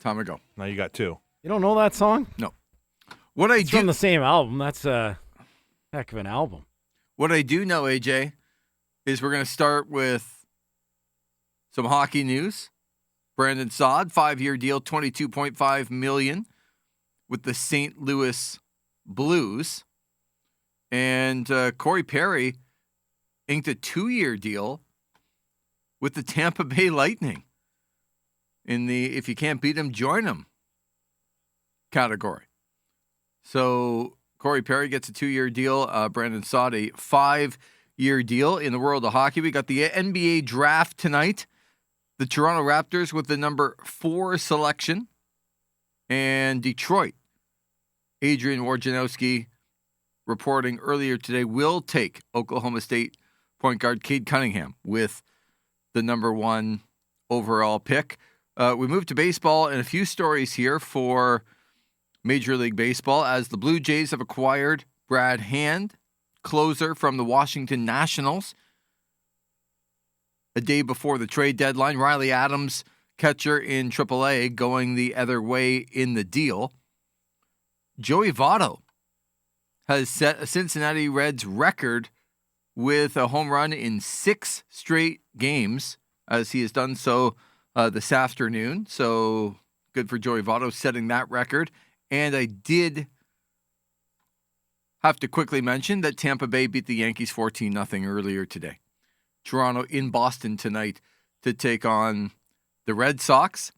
Time to go. Now you got 2. You don't know that song? No. What I It's do from the same album. That's a heck of an album. What I do know, AJ, is we're going to start with some hockey news. Brandon Saad, 5-year deal, $22.5 million with the St. Louis Blues. And Corey Perry inked a 2-year deal with the Tampa Bay Lightning in the if you can't beat them, join them category. So Corey Perry gets a 2-year deal. Brandon Saad, a 5-year deal. In the world of hockey, we got the NBA draft tonight. The Toronto Raptors with the number 4 selection. And Detroit, Adrian Wojnarowski reporting earlier today, will take Oklahoma State point guard Cade Cunningham with the number 1 overall pick. We move to baseball and a few stories here for Major League Baseball as the Blue Jays have acquired Brad Hand, closer from the Washington Nationals. A day before the trade deadline, Riley Adams, catcher in AAA, going the other way in the deal. Joey Votto has set a Cincinnati Reds record with a home run in 6 straight games, as he has done so this afternoon. So good for Joey Votto setting that record. And I did have to quickly mention that Tampa Bay beat the Yankees 14-0 earlier today. Toronto in Boston tonight to take on the Red Sox.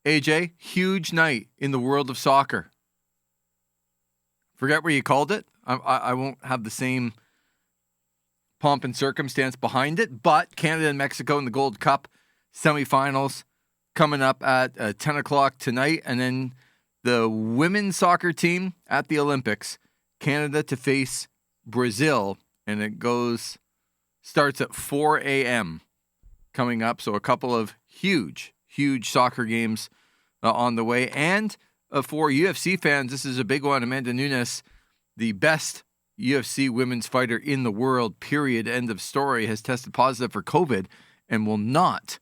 AJ, huge night in the world of soccer. Forget where you called it. I won't have the same pomp and circumstance behind it, but Canada and Mexico in the Gold Cup semifinals coming up at 10 o'clock tonight. And then the women's soccer team at the Olympics, Canada to face Brazil. And it starts at 4 a.m. coming up. So a couple of huge soccer games on the way. And for UFC fans, this is a big one. Amanda Nunes, the best UFC women's fighter in the world, period, end of story, has tested positive for COVID and will not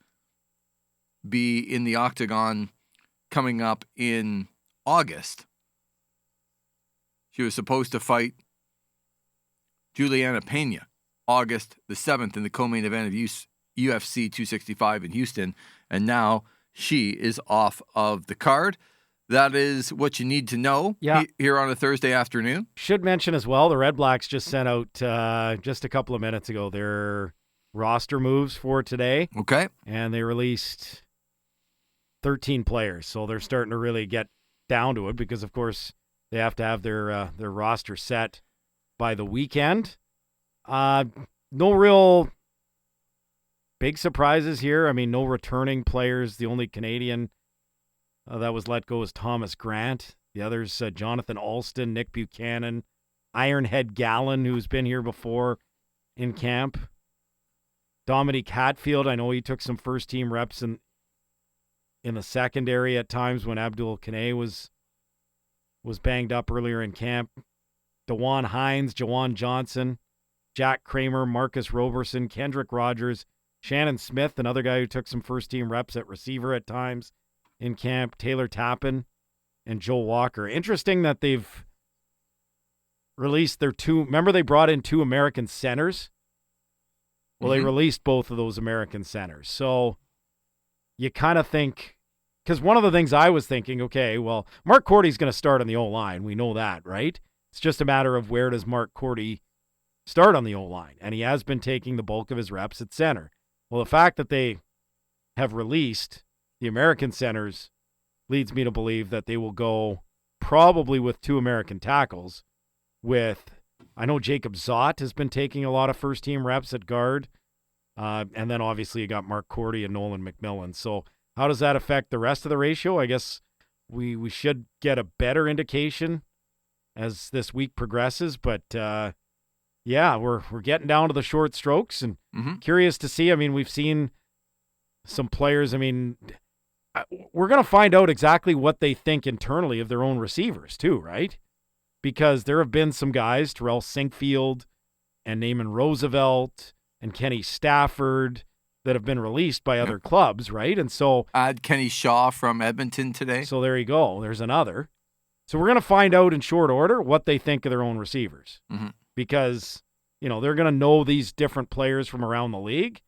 be in the octagon coming up in August. She was supposed to fight Juliana Pena August the 7th in the co-main event of UFC 265 in Houston, and now she is off of the card. That is what you need to know here on a Thursday afternoon. Should mention as well, the Red Blacks just sent out just a couple of minutes ago their roster moves for today. Okay. And they released 13 players. So they're starting to really get down to it because, of course, they have to have their roster set by the weekend. No real big surprises here. I mean, no returning players. The only Canadian that was let go is Thomas Grant. The others, Jonathan Alston, Nick Buchanan, Ironhead Gallen, who's been here before in camp. Dominique Hatfield, I know he took some first-team reps in the secondary at times when Abdul Kanay was banged up earlier in camp. DeJuan Hines, Jawan Johnson, Jack Kramer, Marcus Roberson, Kendrick Rogers, Shannon Smith, another guy who took some first-team reps at receiver at times in camp, Taylor Tappan, and Joe Walker. Interesting that they've released their remember they brought in 2 American centers? Well, they released both of those American centers. So you kind of think, because one of the things I was thinking, okay, well, Mark Cordy's going to start on the O-line. We know that, right? It's just a matter of where does Mark Cordy start on the O-line. And he has been taking the bulk of his reps at center. Well, the fact that they have released the American centers leads me to believe that they will go probably with 2 American tackles I know Jacob Zott has been taking a lot of first-team reps at guard. And then obviously you got Mark Cordy and Nolan McMillan. So how does that affect the rest of the ratio? I guess we should get a better indication as this week progresses. But, we're getting down to the short strokes and curious to see. I mean, we've seen some players. I mean, we're going to find out exactly what they think internally of their own receivers too, right? Because there have been some guys, Terrell Sinkfield and Naaman Roosevelt and Kenny Stafford that have been released by other clubs, right? And so Add Kenny Shaw from Edmonton today. So there you go. There's another. So we're going to find out in short order what they think of their own receivers because, they're going to know these different players from around the league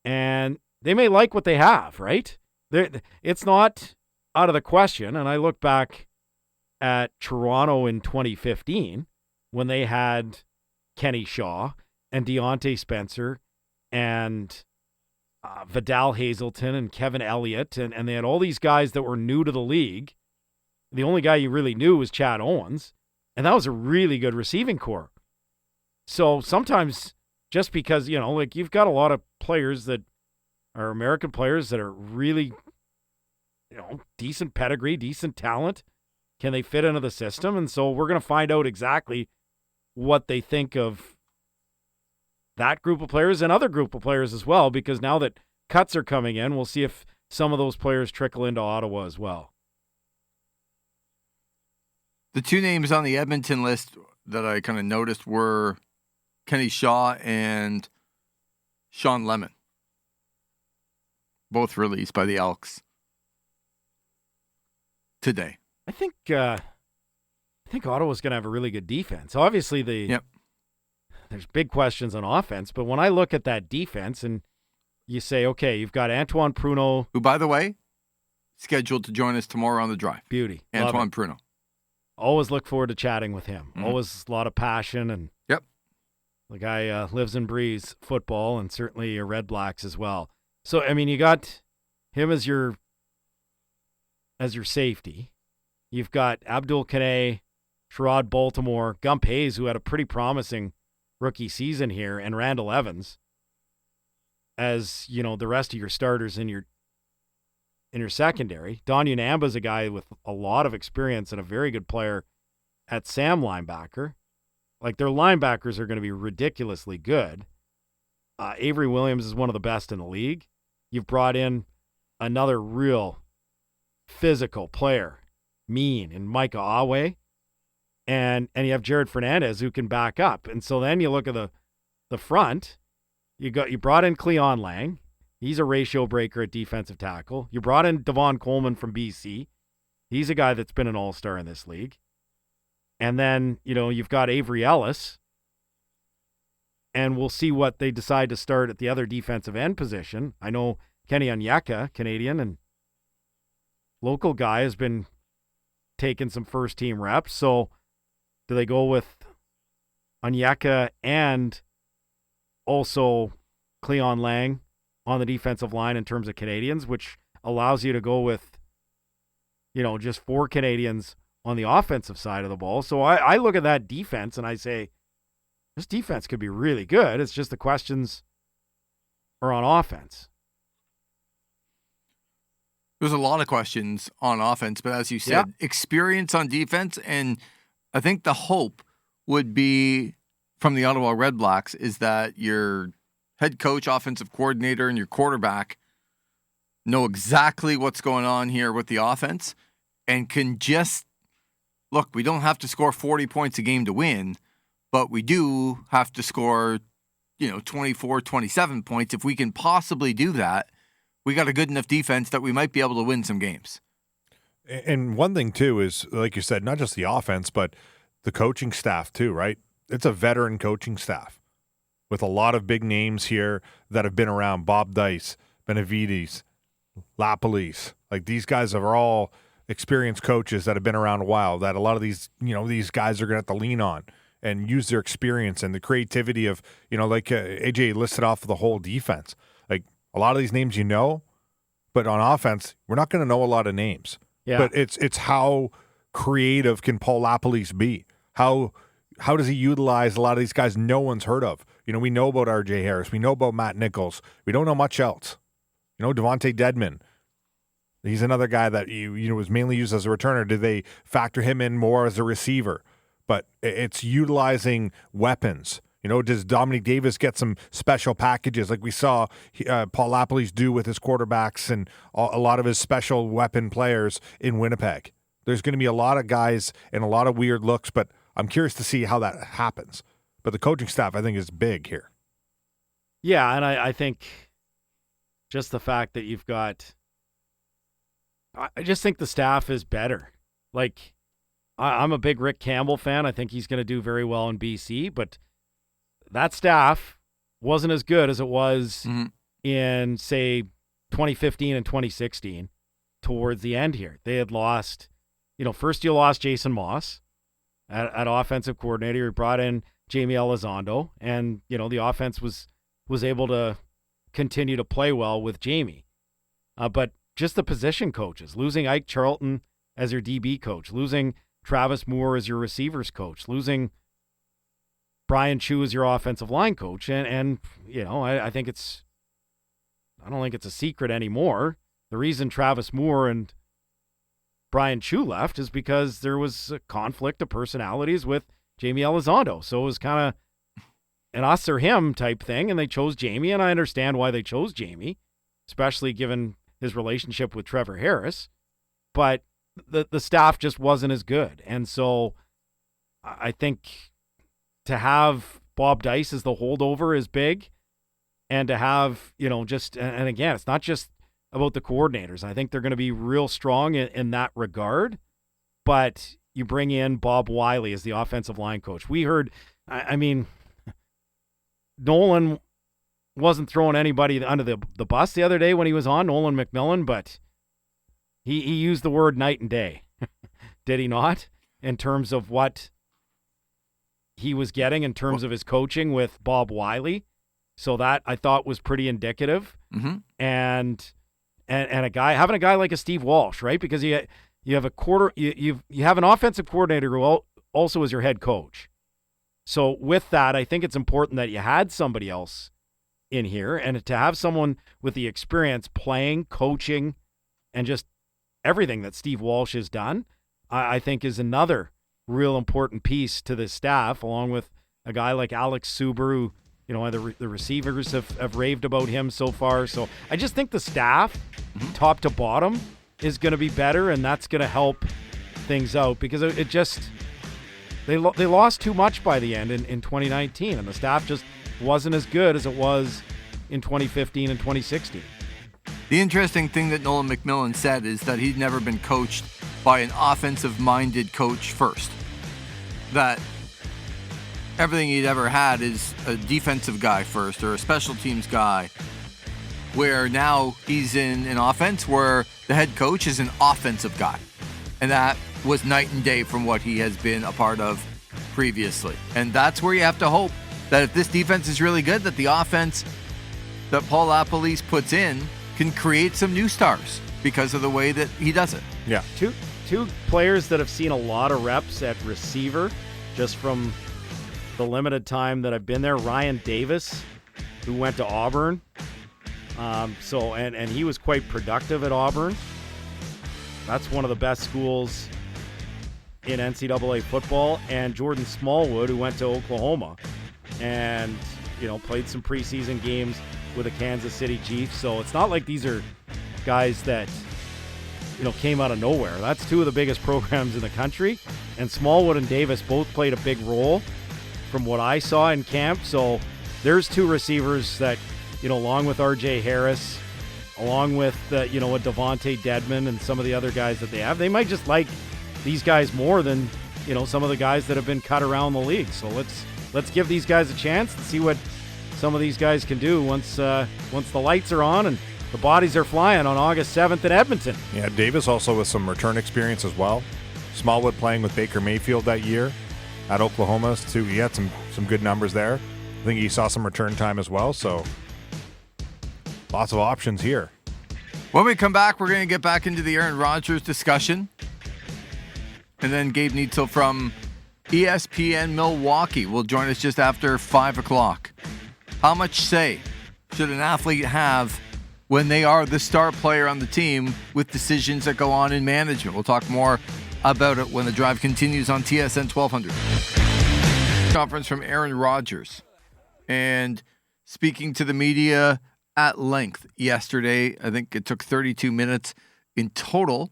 and they may like what they have, right? It's not out of the question. And I look back at Toronto in 2015 when they had Kenny Shaw and Deontay Spencer and Vidal Hazelton and Kevin Elliott, and they had all these guys that were new to the league. The only guy you really knew was Chad Owens, and that was a really good receiving core. So sometimes just because, you've got a lot of players that are American players that are really, decent pedigree, decent talent. Can they fit into the system? And so we're going to find out exactly what they think of that group of players and other group of players as well, because now that cuts are coming in, we'll see if some of those players trickle into Ottawa as well. The two names on the Edmonton list that I kind of noticed were Kenny Shaw and Sean Lemon, both released by the Elks today. I think Ottawa's going to have a really good defense. Obviously, there's big questions on offense, but when I look at that defense and you say, okay, you've got Antoine Pruneau. Who, by the way, scheduled to join us tomorrow on the drive. Beauty. Antoine Pruneau. Always look forward to chatting with him. Always a lot of passion. And the guy lives and breathes football and certainly your Red Blacks as well. So, you got him as your safety. You've got Abdul Kanay, Sherrod Baltimore, Gump Hayes, who had a pretty promising rookie season here, and Randall Evans as, the rest of your starters in your secondary. Don Unamba's a guy with a lot of experience and a very good player at Sam linebacker. Like, their linebackers are going to be ridiculously good. Avery Williams is one of the best in the league. You've brought in another real physical player, mean, in Micah Awe. And you have Jared Fernandez who can back up. And so then you look at the front. You brought in Cleon Lang. He's a ratio breaker at defensive tackle. You brought in Devon Coleman from BC. He's a guy that's been an all-star in this league. And then, you've got Avery Ellis. And we'll see what they decide to start at the other defensive end position. I know Kenny Onyeka, Canadian and local guy, has been taking some first-team reps. So do they go with Onyeka and also Cleon Lang on the defensive line in terms of Canadians, which allows you to go with, just 4 Canadians on the offensive side of the ball. So I look at that defense and I say, this defense could be really good. It's just the questions are on offense. There's a lot of questions on offense, but as you said, experience on defense, and I think the hope would be from the Ottawa Red Blacks is that your head coach, offensive coordinator, and your quarterback know exactly what's going on here with the offense and can just, look, we don't have to score 40 points a game to win, but we do have to score, 24, 27 points. If we can possibly do that, we got a good enough defense that we might be able to win some games. And one thing, too, is, like you said, not just the offense, but the coaching staff, too, right? It's a veteran coaching staff with a lot of big names here that have been around. Bob Dice, Benavides, LaPolice. Like, these guys are all experienced coaches that have been around a while, that a lot of these, these guys are going to have to lean on and use their experience and the creativity of, like AJ listed off the whole defense. Like, a lot of these names but on offense, we're not going to know a lot of names. Yeah. But it's how creative can Paul LaPolice be? How does he utilize a lot of these guys no one's heard of? We know about R.J. Harris. We know about Matt Nichols. We don't know much else. Devontae Dedman. He's another guy that was mainly used as a returner. Did they factor him in more as a receiver? But it's utilizing weapons. Does Dominic Davis get some special packages like we saw Paul LaPolice do with his quarterbacks and a lot of his special weapon players in Winnipeg? There's going to be a lot of guys and a lot of weird looks, but I'm curious to see how that happens. But the coaching staff, I think, is big here. Yeah, and I think just the fact that you've got. I just think the staff is better. Like, I'm a big Rick Campbell fan. I think he's going to do very well in BC, but that staff wasn't as good as it was in, say, 2015 and 2016 towards the end here. They had lost, first you lost Jason Moss at offensive coordinator. You brought in Jamie Elizondo, and, the offense was able to continue to play well with Jamie. But just the position coaches, losing Ike Charlton as your DB coach, losing Travis Moore as your receivers coach, losing Brian Chu as your offensive line coach. And I think I don't think it's a secret anymore. The reason Travis Moore and Brian Chu left is because there was a conflict of personalities with Jamie Elizondo. So it was kind of an us or him type thing, and they chose Jamie, and I understand why they chose Jamie, especially given his relationship with Trevor Harris. But the staff just wasn't as good. And so I think to have Bob Dice as the holdover is big, and to have, and again, it's not just about the coordinators. I think they're going to be real strong in that regard, but you bring in Bob Wiley as the offensive line coach. We heard, Nolan wasn't throwing anybody under the bus the other day when he was on, Nolan McMillan, but he used the word night and day, did he not, in terms of what he was getting in terms of his coaching with Bob Wiley. So that I thought was pretty indicative. Mm-hmm. And having a guy like a Steve Walsh, right? Because you have you have an offensive coordinator who also is your head coach. So with that, I think it's important that you had somebody else in here, and to have someone with the experience playing, coaching, and just everything that Steve Walsh has done, I think is another real important piece to the staff, along with a guy like Alex Subaru. The receivers have raved about him so far. So I just think the staff, top to bottom, is going to be better, and that's going to help things out, because it just they lost too much by the end in 2019, and the staff just wasn't as good as it was in 2015 and 2016. The interesting thing that Nolan McMillan said is that he'd never been coached by an offensive-minded coach first. That everything he'd ever had is a defensive guy first, or a special teams guy, where now he's in an offense where the head coach is an offensive guy. And that was night and day from what he has been a part of previously. And that's where you have to hope that if this defense is really good, that the offense that Paul LaPolice puts in can create some new stars because of the way that he does it. Yeah. Two players that have seen a lot of reps at receiver just from the limited time that I've been there. Ryan Davis, who went to Auburn. And he was quite productive at Auburn. That's one of the best schools in NCAA football. And Jordan Smallwood, who went to Oklahoma and, played some preseason games with the Kansas City Chiefs. So it's not like these are guys that, came out of nowhere. That's two of the biggest programs in the country. And Smallwood and Davis both played a big role from what I saw in camp. So there's two receivers that, along with RJ Harris, along with, a Devontae Dedmon and some of the other guys that they have, they might just like these guys more than, some of the guys that have been cut around the league. So let's give these guys a chance and see what some of these guys can do once the lights are on and the bodies are flying on August 7th in Edmonton. Yeah, Davis also with some return experience as well. Smallwood playing with Baker Mayfield that year at Oklahoma, too. He had some good numbers there. I think he saw some return time as well, so lots of options here. When we come back, we're going to get back into the Aaron Rodgers discussion. And then Gabe Neitzel from ESPN Milwaukee will join us just after 5 o'clock. How much say should an athlete have when they are the star player on the team with decisions that go on in management? We'll talk more about it when the drive continues on TSN 1200. Conference from Aaron Rodgers. And speaking to the media at length yesterday, I think it took 32 minutes in total.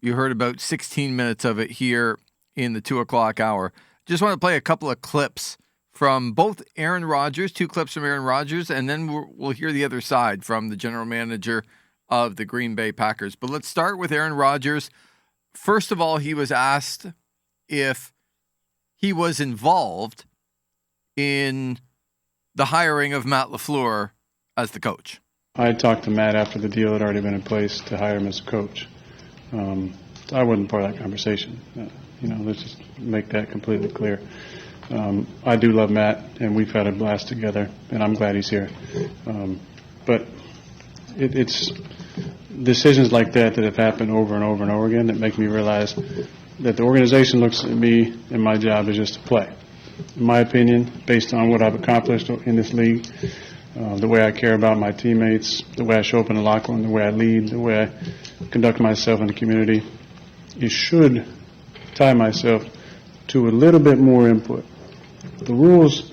You heard about 16 minutes of it here in the 2 o'clock hour. Just want to play a couple of clips from both Aaron Rodgers, 2 clips from Aaron Rodgers, and then we'll hear the other side from the general manager of the Green Bay Packers. But let's start with Aaron Rodgers. First of all, he was asked if he was involved in the hiring of Matt LaFleur as the coach. I talked to Matt after the deal had already been in place to hire him as a coach. I wasn't part of that conversation. Let's just make that completely clear. I do love Matt, and we've had a blast together, and I'm glad he's here. But it's decisions like that have happened over and over and over again that make me realize that the organization looks at me and my job is just to play. In my opinion, based on what I've accomplished in this league, the way I care about my teammates, the way I show up in the locker room, the way I lead, the way I conduct myself in the community, it should tie myself to a little bit more input. The rules,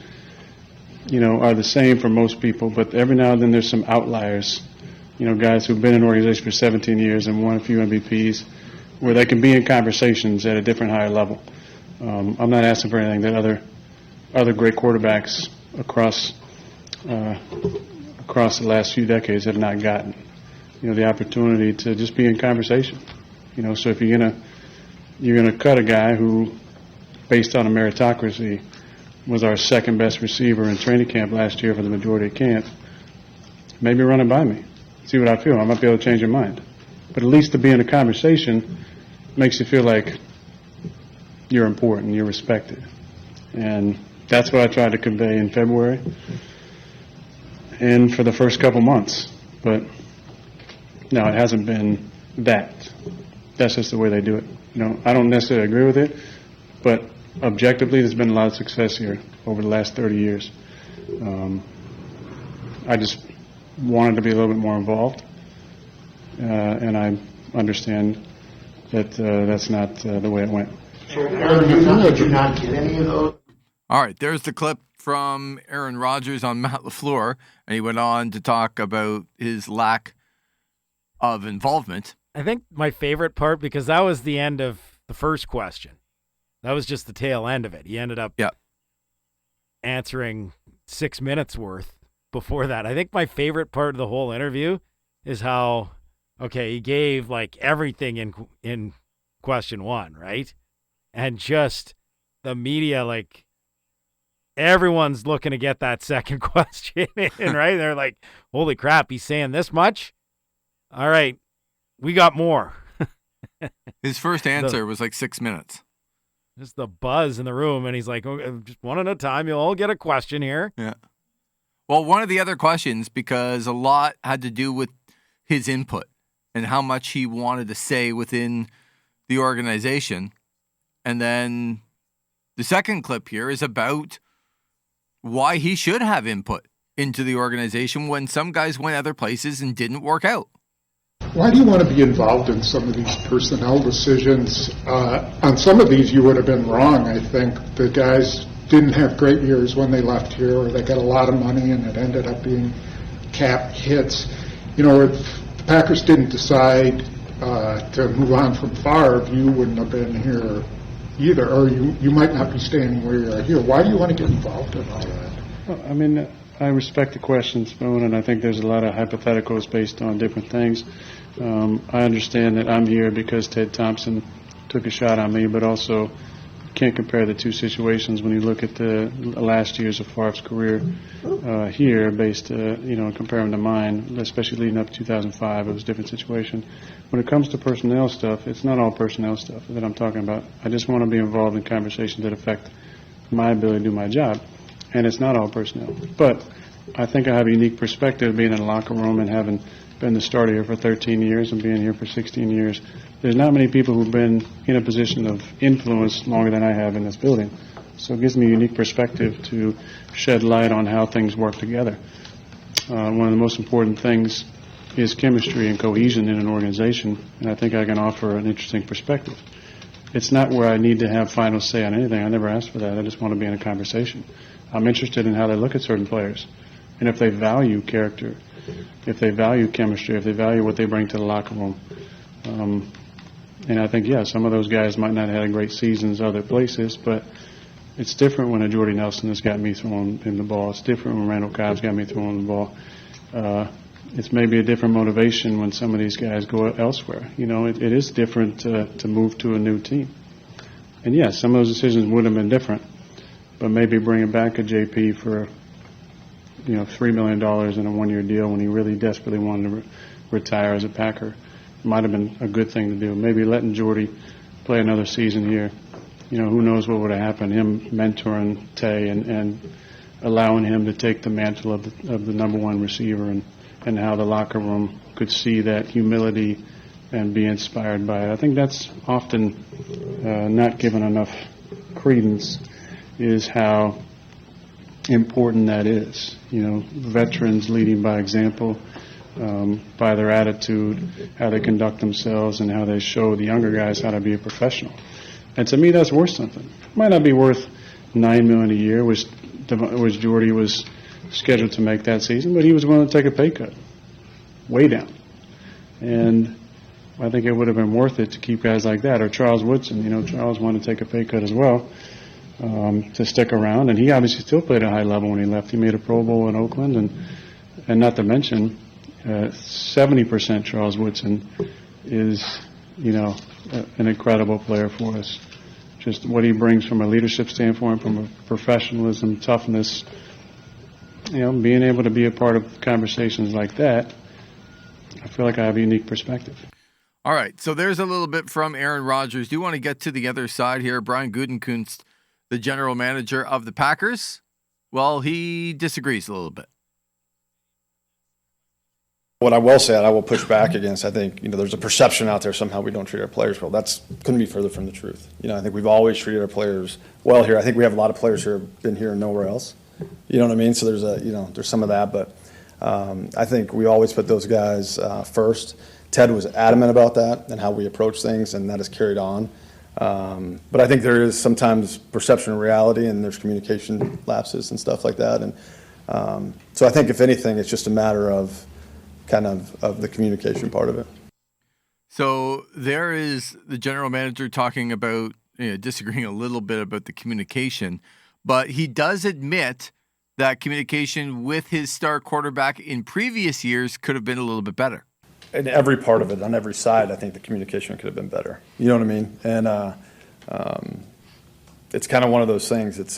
are the same for most people, but every now and then there's some outliers, guys who've been in an organization for 17 years and won a few MVPs, where they can be in conversations at a different higher level. I'm not asking for anything that other great quarterbacks across the last few decades have not gotten. The opportunity to just be in conversation. So if you're gonna cut a guy who, based on a meritocracy, was our second best receiver in training camp last year for the majority of camp, maybe run it by me, see what I feel. I might be able to change your mind. But at least to be in a conversation makes you feel like you're important, you're respected. And that's what I tried to convey in February and for the first couple months. But no, it hasn't been that. That's just the way they do it. I don't necessarily agree with it, but objectively, there's been a lot of success here over the last 30 years. I just wanted to be a little bit more involved, and I understand that that's not the way it went. Aaron, did you not get any of those? All right, there's the clip from Aaron Rodgers on Matt LaFleur, and he went on to talk about his lack of involvement. I think my favorite part, because that was the end of the first question. That was just the tail end of it. He ended up answering 6 minutes worth before that. I think my favorite part of the whole interview is how, he gave like everything in question 1, right? And just the media, like everyone's looking to get that second question in, right? They're like, holy crap, he's saying this much? All right, we got more. His first answer was like 6 minutes. Just the buzz in the room, and he's like, just one at a time. You'll all get a question here. Yeah. Well, one of the other questions, because a lot had to do with his input and how much he wanted to say within the organization. And then the second clip here is about why he should have input into the organization when some guys went other places and didn't work out. Why do you want to be involved in some of these personnel decisions? On some of these, you would have been wrong. I think the guys didn't have great years when they left here, or they got a lot of money and it ended up being cap hits. If the Packers didn't decide to move on from Favre, you wouldn't have been here either, or you might not be standing where you are here. Why do you want to get involved in all that? Well, I respect the question, Spoon, and I think there's a lot of hypotheticals based on different things. I understand that I'm here because Ted Thompson took a shot on me, but also can't compare the two situations when you look at the last years of Favre's career here based, comparing to mine, especially leading up to 2005. It was a different situation. When it comes to personnel stuff, it's not all personnel stuff that I'm talking about. I just want to be involved in conversations that affect my ability to do my job. And it's not all personnel. But I think I have a unique perspective being in a locker room and having been the starter here for 13 years and being here for 16 years. There's not many people who've been in a position of influence longer than I have in this building. So it gives me a unique perspective to shed light on how things work together. One of the most important things is chemistry and cohesion in an organization, and I think I can offer an interesting perspective. It's not where I need to have final say on anything. I never asked for that. I just want to be in a conversation. I'm interested in how they look at certain players and if they value character, if they value chemistry, if they value what they bring to the locker room. And I think, some of those guys might not have had great seasons other places, but It's different when a Jordy Nelson has got me throwing in the ball. It's different when Randall Cobb's got me throwing the ball. It's maybe a different motivation when some of these guys go elsewhere. It is different to move to a new team. And yes, some of those decisions would have been different, but maybe bringing back a JP for $3 million in a one-year deal when he really desperately wanted to retire as a Packer might have been a good thing to do. Maybe letting Jordy play another season here. Who knows what would have happened. Him mentoring Tay and allowing him to take the mantle of the number one receiver and how the locker room could see that humility and be inspired by it. I think that's often not given enough credence, is how important that is. Veterans leading by example, by their attitude, how they conduct themselves, and how they show the younger guys how to be a professional. And to me, that's worth something. It might not be worth $9 million a year, which Jordy was scheduled to make that season, but he was willing to take a pay cut, way down. And I think it would have been worth it to keep guys like that, or Charles Woodson. Charles wanted to take a pay cut as well to stick around, and he obviously still played at a high level when he left. He made a Pro Bowl in Oakland, and not to mention 70% Charles Woodson is an incredible player for us. Just what he brings from a leadership standpoint, from a professionalism, toughness, being able to be a part of conversations like that, I feel like I have a unique perspective. All right, so there's a little bit from Aaron Rodgers. Do you want to get to the other side here? Brian Gutekunst, the general manager of the Packers, well, he disagrees a little bit. What I will say, I will push back against, I think, there's a perception out there somehow we don't treat our players well. That's couldn't be further from the truth. I think we've always treated our players well here. I think we have a lot of players who have been here and nowhere else. You know what I mean? So there's some of that, but I think we always put those guys first. Ted was adamant about that and how we approach things, and that has carried on. But I think there is sometimes perception and reality, and there's communication lapses and stuff like that. And so I think, if anything, it's just a matter of kind of the communication part of it. So there is the general manager talking about, disagreeing a little bit about the communication, but he does admit that communication with his star quarterback in previous years could have been a little bit better. In every part of it, on every side, I think the communication could have been better. You know what I mean? And it's kind of one of those things. It's,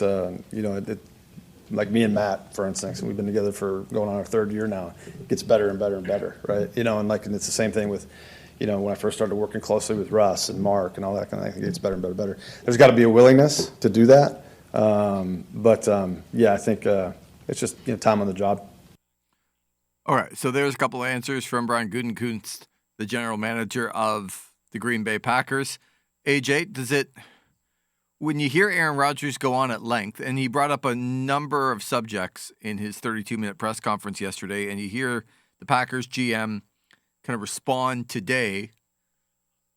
like me and Matt, for instance, we've been together for going on our third year now. It gets better and better and better, right? And it's the same thing with, when I first started working closely with Russ and Mark and all that kind of thing. It gets better and better and better. There's got to be a willingness to do that. I think it's just time on the job. All right, so there's a couple of answers from Brian Gutekunst, the general manager of the Green Bay Packers. AJ, when you hear Aaron Rodgers go on at length, and he brought up a number of subjects in his 32-minute press conference yesterday, and you hear the Packers GM kind of respond today,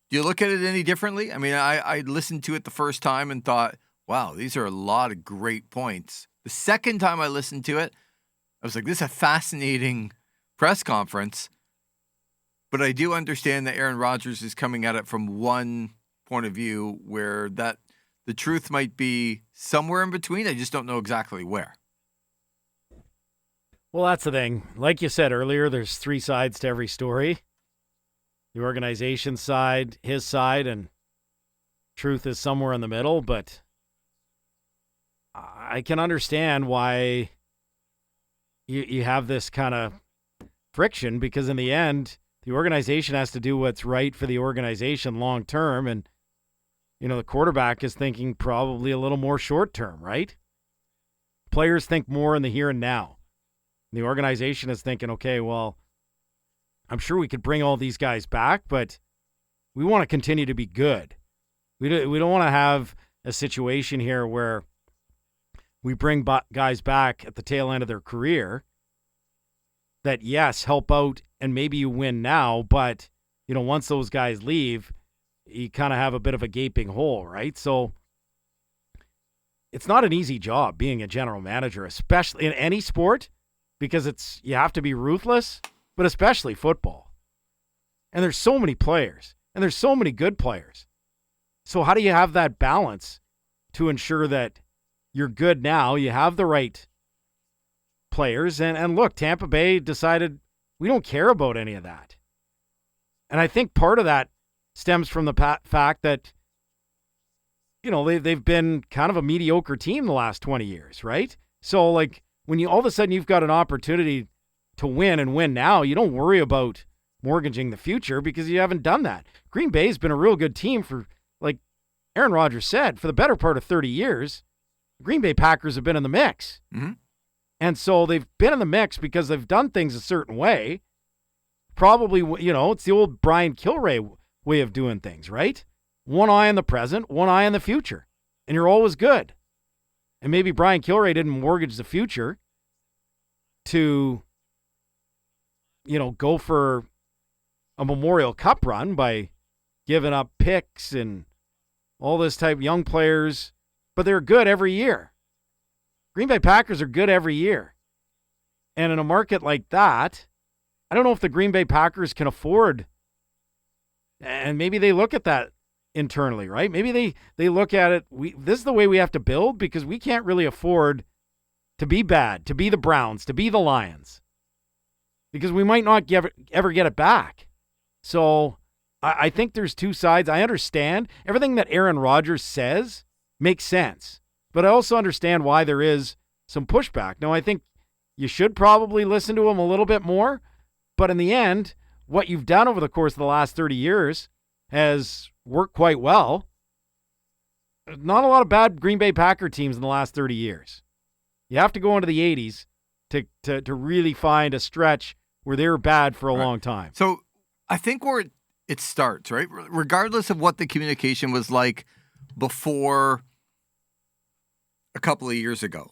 do you look at it any differently? I mean, I listened to it the first time and thought, wow, these are a lot of great points. The second time I listened to it, I was like, this is a fascinating press conference, but I do understand that Aaron Rodgers is coming at it from one point of view where that the truth might be somewhere in between. I just don't know exactly where. Well, that's the thing. Like you said earlier, there's three sides to every story. The organization side, his side, and truth is somewhere in the middle, but I can understand why you have this kind of friction, because in the end, the organization has to do what's right for the organization long term, and the quarterback is thinking probably a little more short term, right? Players think more in the here and now. The organization is thinking, okay, well, I'm sure we could bring all these guys back, but we want to continue to be good. We don't want to have a situation here where we bring guys back at the tail end of their career that, yes, help out and maybe you win now, but, once those guys leave, you kind of have a bit of a gaping hole, right? So it's not an easy job being a general manager, especially in any sport, because you have to be ruthless, but especially football. And there's so many players, and there's so many good players. So how do you have that balance to ensure that you're good now. You have the right players. And look, Tampa Bay decided we don't care about any of that. And I think part of that stems from the fact that, you know, they've been kind of a mediocre team the last 20 years, right? So, like, when you all of a sudden you've got an opportunity to win and win now, you don't worry about mortgaging the future because you haven't done that. Green Bay's been a real good team for, like Aaron Rodgers said, for the better part of 30 years. Green Bay Packers have been in the mix. Mm-hmm. And so they've been in the mix because they've done things a certain way. Probably, you know, it's the old Brian Kilray way of doing things, right? One eye on the present, one eye on the future. And you're always good. And maybe Brian Kilray didn't mortgage the future to, you know, go for a Memorial Cup run by giving up picks and all this type of young players, but they're good every year. Green Bay Packers are good every year. And in a market like that, I don't know if the Green Bay Packers can afford, and maybe they look at that internally, right? Maybe they look at it, this is the way we have to build because we can't really afford to be bad, to be the Browns, to be the Lions, because we might not ever get it back. So I think there's two sides. I understand everything that Aaron Rodgers says makes sense, but I also understand why there is some pushback. Now, I think you should probably listen to him a little bit more, but in the end, what you've done over the course of the last 30 years has worked quite well. Not a lot of bad Green Bay Packer teams in the last 30 years. You have to go into the 80s to really find a stretch where they were bad for a long time. So I think where it starts, right? Regardless of what the communication was like before a couple of years ago.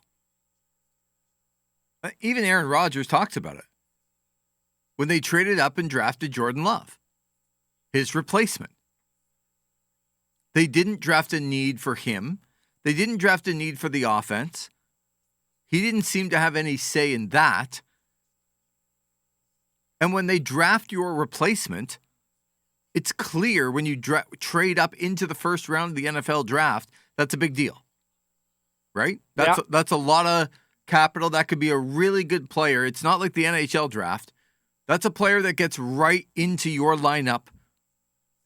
Even Aaron Rodgers talks about it. When they traded up and drafted Jordan Love, his replacement. They didn't draft a need for him. They didn't draft a need for the offense. He didn't seem to have any say in that. And when they draft your replacement, it's clear when you trade up into the first round of the NFL draft, that's a big deal, right? That's a lot of capital. That could be a really good player. It's not like the NHL draft. That's a player that gets right into your lineup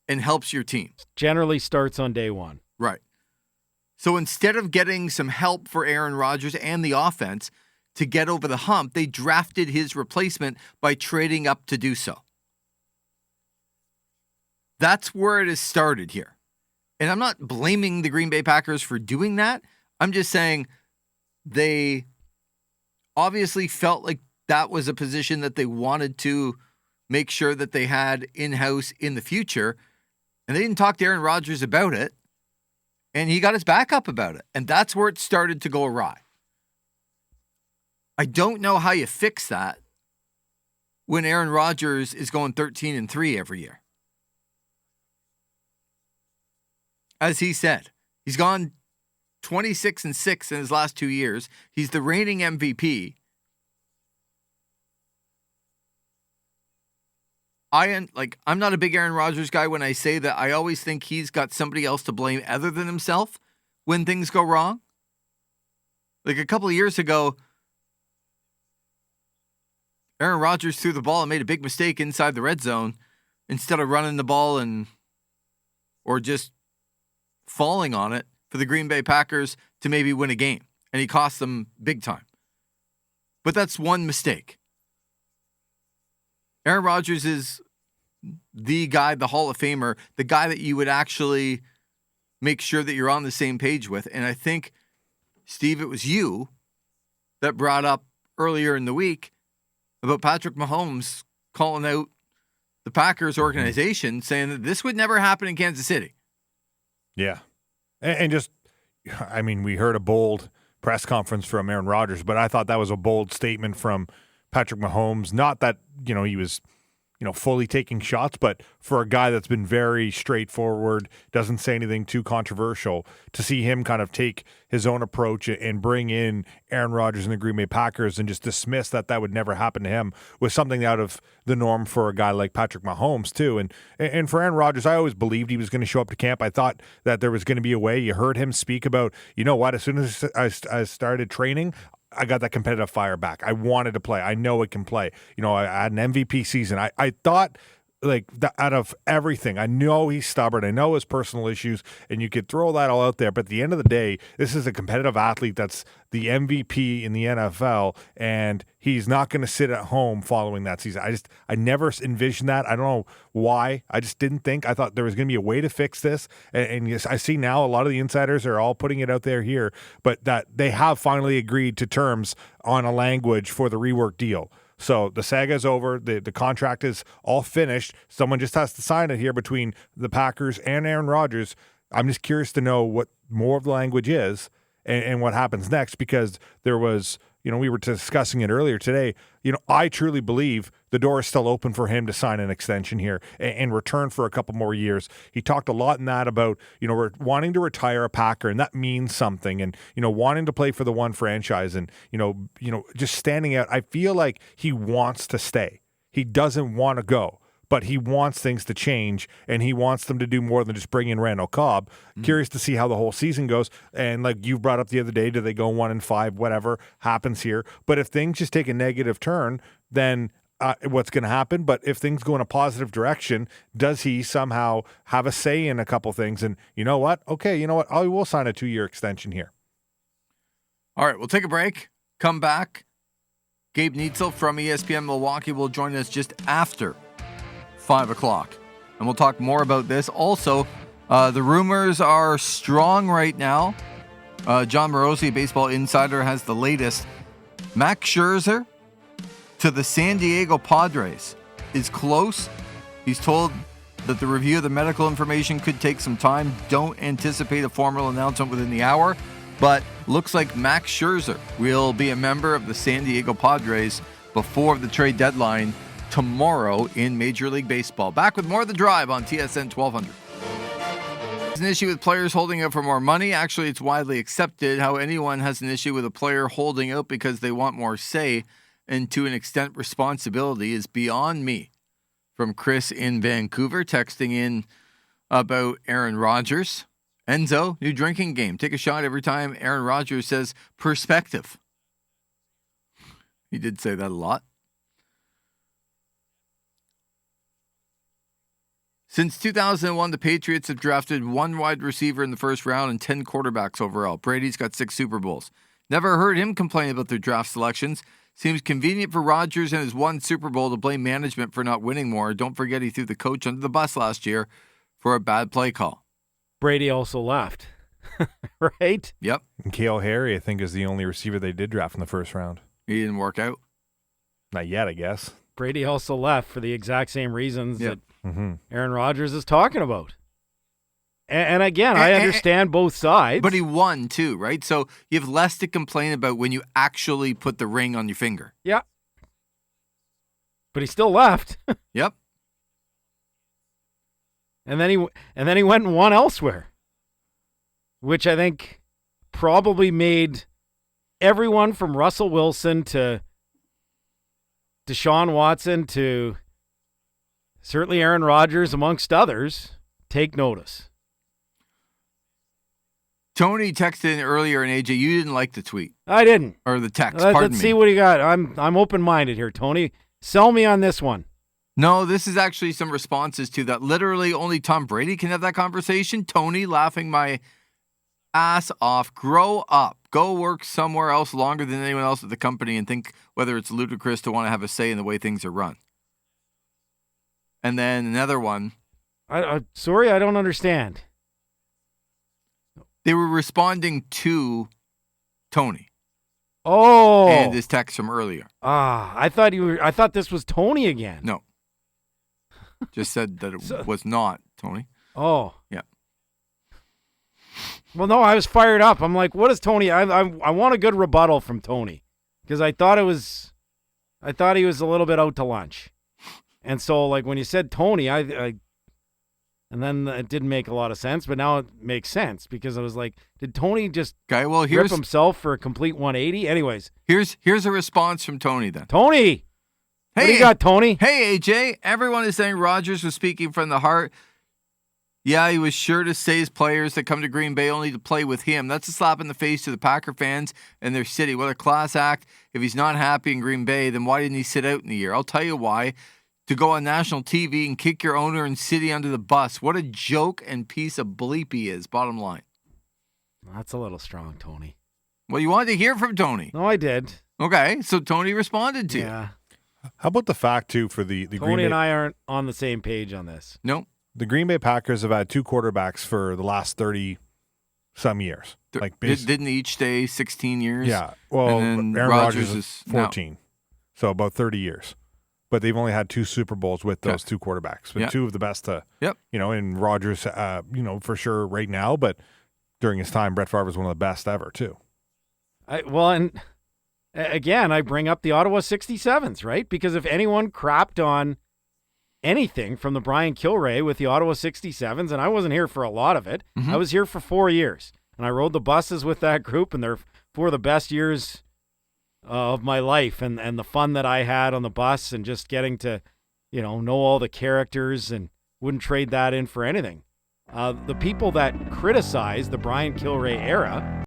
and helps your team. Generally starts on day one. Right. So instead of getting some help for Aaron Rodgers and the offense to get over the hump, they drafted his replacement by trading up to do so. That's where it has started here. And I'm not blaming the Green Bay Packers for doing that. I'm just saying they obviously felt like that was a position that they wanted to make sure that they had in-house in the future. And they didn't talk to Aaron Rodgers about it. And he got his back up about it. And that's where it started to go awry. I don't know how you fix that when Aaron Rodgers is going 13-3 every year. As he said, he's gone 26-6 in his last 2 years. He's the reigning MVP. I'm not a big Aaron Rodgers guy when I say that I always think he's got somebody else to blame other than himself when things go wrong. Like a couple of years ago, Aaron Rodgers threw the ball and made a big mistake inside the red zone instead of running the ball or just falling on it for the Green Bay Packers to maybe win a game. And he cost them big time. But that's one mistake. Aaron Rodgers is the guy, the Hall of Famer, the guy that you would actually make sure that you're on the same page with. And I think, Steve, it was you that brought up earlier in the week about Patrick Mahomes calling out the Packers organization, saying that this would never happen in Kansas City. Yeah. And just, I mean, we heard a bold press conference from Aaron Rodgers, but I thought that was a bold statement from Patrick Mahomes. Not that, he was, fully taking shots, but for a guy that's been very straightforward, doesn't say anything too controversial, to see him kind of take his own approach and bring in Aaron Rodgers and the Green Bay Packers and just dismiss that would never happen to him was something out of the norm for a guy like Patrick Mahomes too. And for Aaron Rodgers, I always believed he was going to show up to camp. I thought that there was going to be a way. You heard him speak about, as soon as I started training, I got that competitive fire back. I wanted to play. I know it can play. I had an MVP season. I thought out of everything, I know he's stubborn. I know his personal issues, and you could throw that all out there. But at the end of the day, this is a competitive athlete that's the MVP in the NFL, and he's not going to sit at home following that season. I never envisioned that. I don't know why. I just didn't think. I thought there was going to be a way to fix this. And yes, I see now a lot of the insiders are all putting it out there here, but that they have finally agreed to terms on a language for the rework deal. So the saga's over. The contract is all finished. Someone just has to sign it here between the Packers and Aaron Rodgers. I'm just curious to know what more of the language is and what happens next, because there was, we were discussing it earlier today. I truly believe the door is still open for him to sign an extension here and return for a couple more years. He talked a lot in that about, wanting to retire a Packer, and that means something, and, wanting to play for the one franchise, and, just standing out. I feel like he wants to stay. He doesn't want to go, but he wants things to change, and he wants them to do more than just bring in Randall Cobb. Curious to see how the whole season goes. And like you brought up the other day, do they go 1-5, whatever happens here? But if things just take a negative turn, then what's going to happen? But if things go in a positive direction, does he somehow have a say in a couple things? And you know what? Okay, I will sign a 2-year extension here. All right, we'll take a break. Come back. Gabe Neitzel from ESPN Milwaukee will join us just after 5 o'clock. And we'll talk more about this. Also, the rumors are strong right now. John Morosi, Baseball Insider, has the latest. Max Scherzer to the San Diego Padres is close. He's told that the review of the medical information could take some time. Don't anticipate a formal announcement within the hour. But looks like Max Scherzer will be a member of the San Diego Padres before the trade deadline tomorrow in Major League Baseball. Back with more of The Drive on TSN 1200. There's an issue with players holding out for more money. Actually, it's widely accepted. How anyone has an issue with a player holding out because they want more say and to an extent responsibility is beyond me. From Chris in Vancouver, texting in about Aaron Rodgers. Enzo, new drinking game. Take a shot every time Aaron Rodgers says perspective. He did say that a lot. Since 2001, the Patriots have drafted 1 wide receiver in the first round and 10 quarterbacks overall. Brady's got 6 Super Bowls. Never heard him complain about their draft selections. Seems convenient for Rodgers and his 1 Super Bowl to blame management for not winning more. Don't forget he threw the coach under the bus last year for a bad play call. Brady also left, right? Yep. And Kale Harry, I think, is the only receiver they did draft in the first round. He didn't work out. Not yet, I guess. Brady also left for the exact same reasons Yep. that Aaron Rodgers is talking about. And again, I understand both sides. But he won too, right? So you have less to complain about when you actually put the ring on your finger. Yeah. But he still left. Yep. And then he went and won elsewhere, which I think probably made everyone from Russell Wilson to Deshaun Watson to certainly Aaron Rodgers, amongst others, take notice. Tony texted in earlier, and AJ, you didn't like the tweet. I didn't. Or the text, Let's see what you got. I'm open-minded here, Tony. Sell me on this one. No, this is actually some responses to that. Literally only Tom Brady can have that conversation. Tony laughing my ass off. Grow up. Go work somewhere else longer than anyone else at the company and think whether it's ludicrous to want to have a say in the way things are run. And then another one. Sorry, I don't understand. They were responding to Tony. Oh. And his text from earlier. I thought this was Tony again. No. Just said that it was not Tony. Oh. Yeah. Well, no, I was fired up. I'm like, what is Tony? I want a good rebuttal from Tony because I thought he was a little bit out to lunch. And so, like, when you said Tony, I and then it didn't make a lot of sense, but now it makes sense because I was like, did Tony just Okay, well, rip here's himself for a complete 180? Anyways, here's a response from Tony then. Tony, what do Hey, you got, Tony? Hey, AJ, everyone is saying Rogers was speaking from the heart. Yeah, he was sure to say his players that come to Green Bay only to play with him. That's a slap in the face to the Packer fans and their city. What a class act. If he's not happy in Green Bay, then why didn't he sit out in the year? I'll tell you why. To go on national TV and kick your owner and city under the bus. What a joke and piece of bleep he is, bottom line. That's a little strong, Tony. Well, you wanted to hear from Tony. No, I did. Okay, so Tony responded to you. Yeah. How about the fact, too, for the Green Tony Bay? and I aren't on the same page on this. Nope. The Green Bay Packers have had 2 quarterbacks for the last 30-some years. Didn't each stay 16 years? Yeah. Well, And then Aaron Rodgers Rodgers is is 14. So about 30 years. But they've only had 2 Super Bowls with those 2 quarterbacks. But 2 of the best in Rodgers, for sure right now. But during his time, Brett Favre was one of the best ever, too. And again, I bring up the Ottawa 67s, right? Because if anyone crapped on anything from the Brian Kilrea with the Ottawa 67s, and I wasn't here for a lot of it. I was here for 4 years, and I rode the buses with that group, and they're 4 of the best years of my life, and the fun that I had on the bus and just getting to, know all the characters, and wouldn't trade that in for anything. The people that criticize the Brian Kilrea era